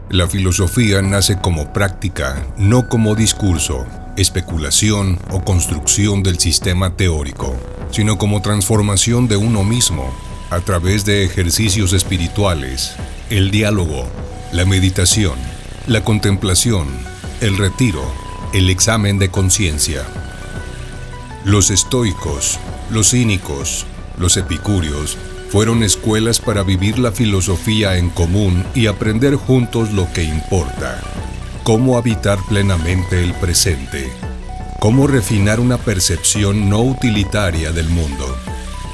La filosofía nace como práctica, no como discurso, especulación o construcción del sistema teórico, sino como transformación de uno mismo a través de ejercicios espirituales, el diálogo, la meditación, la contemplación, el retiro, el examen de conciencia. Los estoicos, los cínicos, los epicúreos fueron escuelas para vivir la filosofía en común y aprender juntos lo que importa. Cómo habitar plenamente el presente. Cómo refinar una percepción no utilitaria del mundo.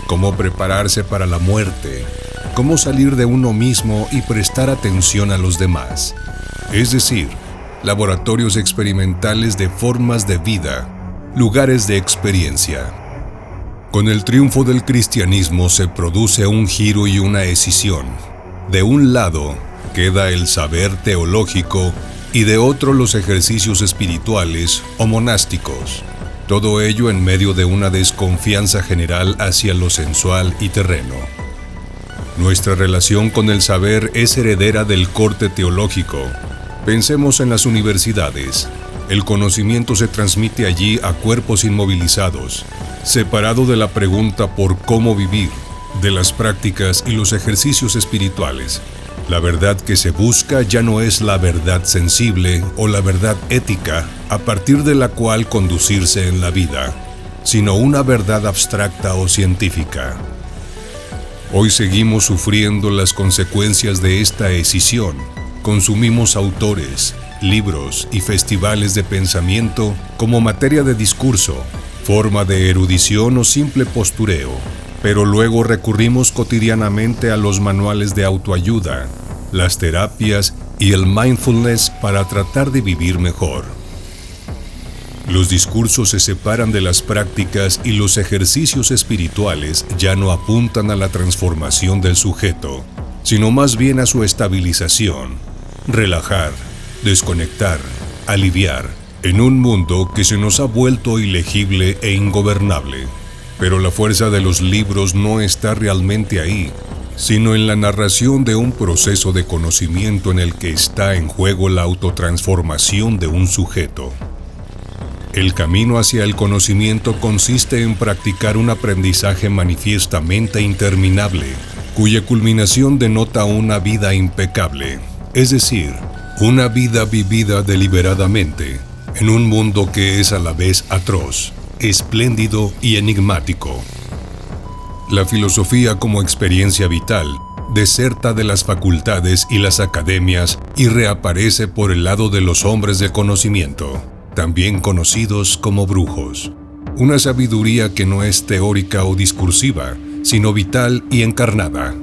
Cómo prepararse para la muerte. Cómo salir de uno mismo y prestar atención a los demás. Es decir, laboratorios experimentales de formas de vida, lugares de experiencia. Con el triunfo del cristianismo se produce un giro y una escisión. De un lado queda el saber teológico y de otro los ejercicios espirituales o monásticos. Todo ello en medio de una desconfianza general hacia lo sensual y terreno. Nuestra relación con el saber es heredera del corte teológico. Pensemos en las universidades. El conocimiento se transmite allí a cuerpos inmovilizados, separado de la pregunta por cómo vivir, de las prácticas y los ejercicios espirituales. La verdad que se busca ya no es la verdad sensible o la verdad ética a partir de la cual conducirse en la vida, sino una verdad abstracta o científica. Hoy seguimos sufriendo las consecuencias de esta escisión. Consumimos autores, libros y festivales de pensamiento como materia de discurso, forma de erudición o simple postureo, pero luego recurrimos cotidianamente a los manuales de autoayuda, las terapias y el mindfulness para tratar de vivir mejor. Los discursos se separan de las prácticas y los ejercicios espirituales ya no apuntan a la transformación del sujeto, sino más bien a su estabilización, relajar, desconectar, aliviar, en un mundo que se nos ha vuelto ilegible e ingobernable. Pero la fuerza de los libros no está realmente ahí, sino en la narración de un proceso de conocimiento en el que está en juego la autotransformación de un sujeto. El camino hacia el conocimiento consiste en practicar un aprendizaje manifiestamente interminable, cuya culminación denota una vida impecable, es decir, una vida vivida deliberadamente, en un mundo que es a la vez atroz, espléndido y enigmático. La filosofía como experiencia vital deserta de las facultades y las academias y reaparece por el lado de los hombres de conocimiento, también conocidos como brujos. Una sabiduría que no es teórica o discursiva, sino vital y encarnada.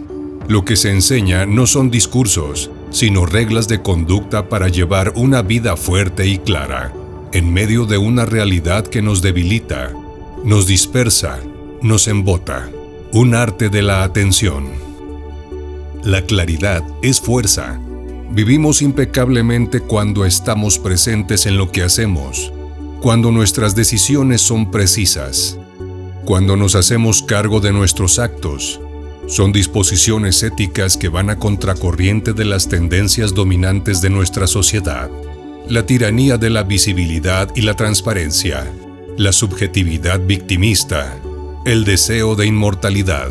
Lo que se enseña no son discursos, sino reglas de conducta para llevar una vida fuerte y clara, en medio de una realidad que nos debilita, nos dispersa, nos embota. Un arte de la atención. La claridad es fuerza. Vivimos impecablemente cuando estamos presentes en lo que hacemos, cuando nuestras decisiones son precisas, cuando nos hacemos cargo de nuestros actos. Son disposiciones éticas que van a contracorriente de las tendencias dominantes de nuestra sociedad. La tiranía de la visibilidad y la transparencia, la subjetividad victimista, el deseo de inmortalidad.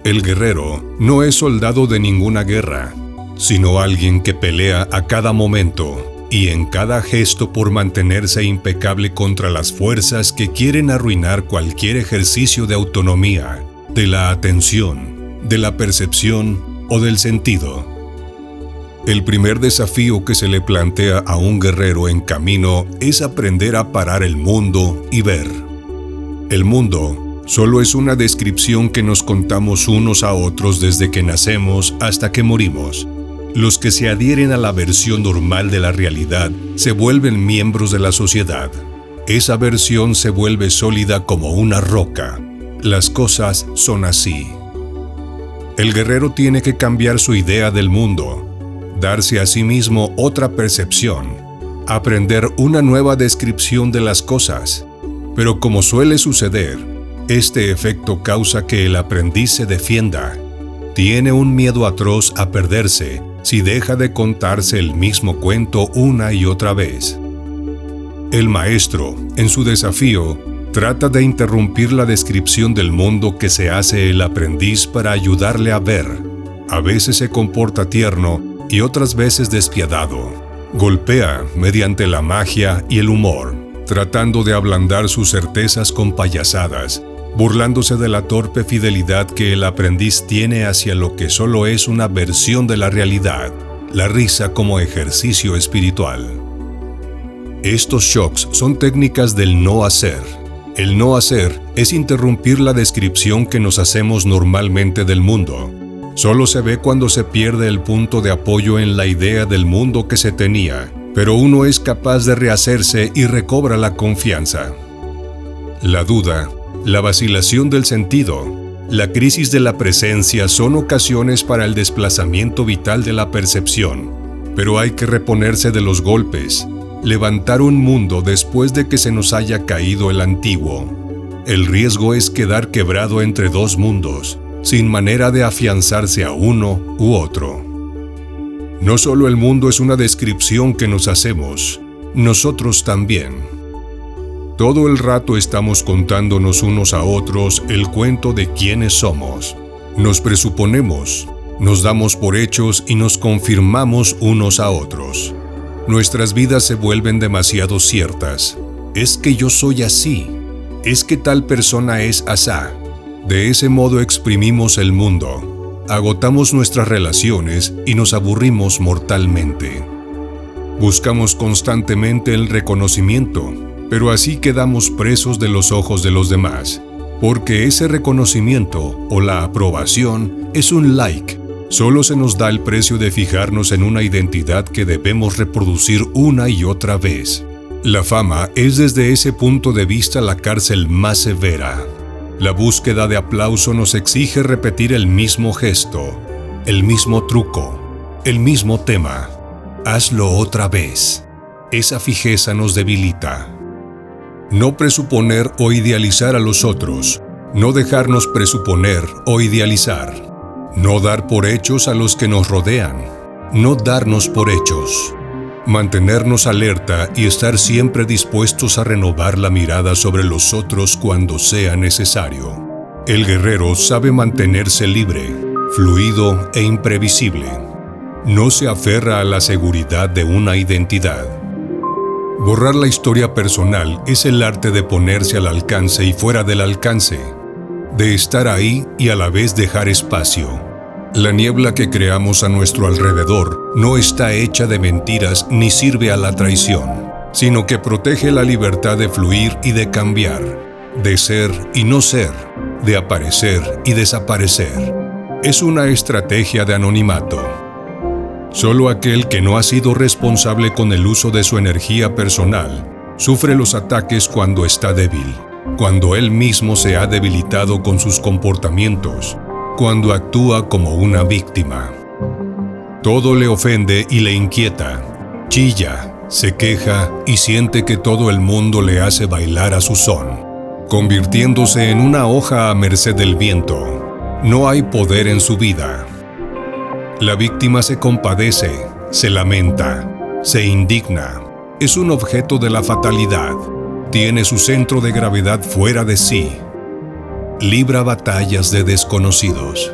El guerrero no es soldado de ninguna guerra, sino alguien que pelea a cada momento y en cada gesto por mantenerse impecable contra las fuerzas que quieren arruinar cualquier ejercicio de autonomía, de la atención, de la percepción o del sentido. El primer desafío que se le plantea a un guerrero en camino es aprender a parar el mundo y ver. El mundo solo es una descripción que nos contamos unos a otros desde que nacemos hasta que morimos. Los que se adhieren a la versión normal de la realidad se vuelven miembros de la sociedad. Esa versión se vuelve sólida como una roca. Las cosas son así. El guerrero tiene que cambiar su idea del mundo, darse a sí mismo otra percepción, aprender una nueva descripción de las cosas. Pero como suele suceder, este efecto causa que el aprendiz se defienda. Tiene un miedo atroz a perderse si deja de contarse el mismo cuento una y otra vez. El maestro, en su desafío, trata de interrumpir la descripción del mundo que se hace el aprendiz para ayudarle a ver. A veces se comporta tierno y otras veces despiadado. Golpea mediante la magia y el humor, tratando de ablandar sus certezas con payasadas, burlándose de la torpe fidelidad que el aprendiz tiene hacia lo que solo es una versión de la realidad, la risa como ejercicio espiritual. Estos shocks son técnicas del no hacer. El no hacer es interrumpir la descripción que nos hacemos normalmente del mundo. Solo se ve cuando se pierde el punto de apoyo en la idea del mundo que se tenía, pero uno es capaz de rehacerse y recobra la confianza. La duda, la vacilación del sentido, la crisis de la presencia son ocasiones para el desplazamiento vital de la percepción, pero hay que reponerse de los golpes, levantar un mundo después de que se nos haya caído el antiguo. El riesgo es quedar quebrado entre dos mundos, sin manera de afianzarse a uno u otro. No solo el mundo es una descripción que nos hacemos, nosotros también. Todo el rato estamos contándonos unos a otros el cuento de quiénes somos. Nos presuponemos, nos damos por hechos y nos confirmamos unos a otros. Nuestras vidas se vuelven demasiado ciertas. Es que yo soy así. Es que tal persona es asá. De ese modo exprimimos el mundo. Agotamos nuestras relaciones y nos aburrimos mortalmente. Buscamos constantemente el reconocimiento, pero así quedamos presos de los ojos de los demás, porque ese reconocimiento o la aprobación es un like. Solo se nos da el precio de fijarnos en una identidad que debemos reproducir una y otra vez. La fama es desde ese punto de vista la cárcel más severa. La búsqueda de aplauso nos exige repetir el mismo gesto, el mismo truco, el mismo tema. Hazlo otra vez. Esa fijeza nos debilita. No presuponer o idealizar a los otros. No dejarnos presuponer o idealizar. No dar por hechos a los que nos rodean. No darnos por hechos. Mantenernos alerta y estar siempre dispuestos a renovar la mirada sobre los otros cuando sea necesario. El guerrero sabe mantenerse libre, fluido e imprevisible. No se aferra a la seguridad de una identidad. Borrar la historia personal es el arte de ponerse al alcance y fuera del alcance, de estar ahí y a la vez dejar espacio. La niebla que creamos a nuestro alrededor no está hecha de mentiras ni sirve a la traición, sino que protege la libertad de fluir y de cambiar, de ser y no ser, de aparecer y desaparecer. Es una estrategia de anonimato. Solo aquel que no ha sido responsable con el uso de su energía personal sufre los ataques cuando está débil, cuando él mismo se ha debilitado con sus comportamientos, cuando actúa como una víctima. Todo le ofende y le inquieta, chilla, se queja y siente que todo el mundo le hace bailar a su son, convirtiéndose en una hoja a merced del viento. No hay poder en su vida. La víctima se compadece, se lamenta, se indigna. Es un objeto de la fatalidad. Tiene su centro de gravedad fuera de sí. Libra batallas de desconocidos.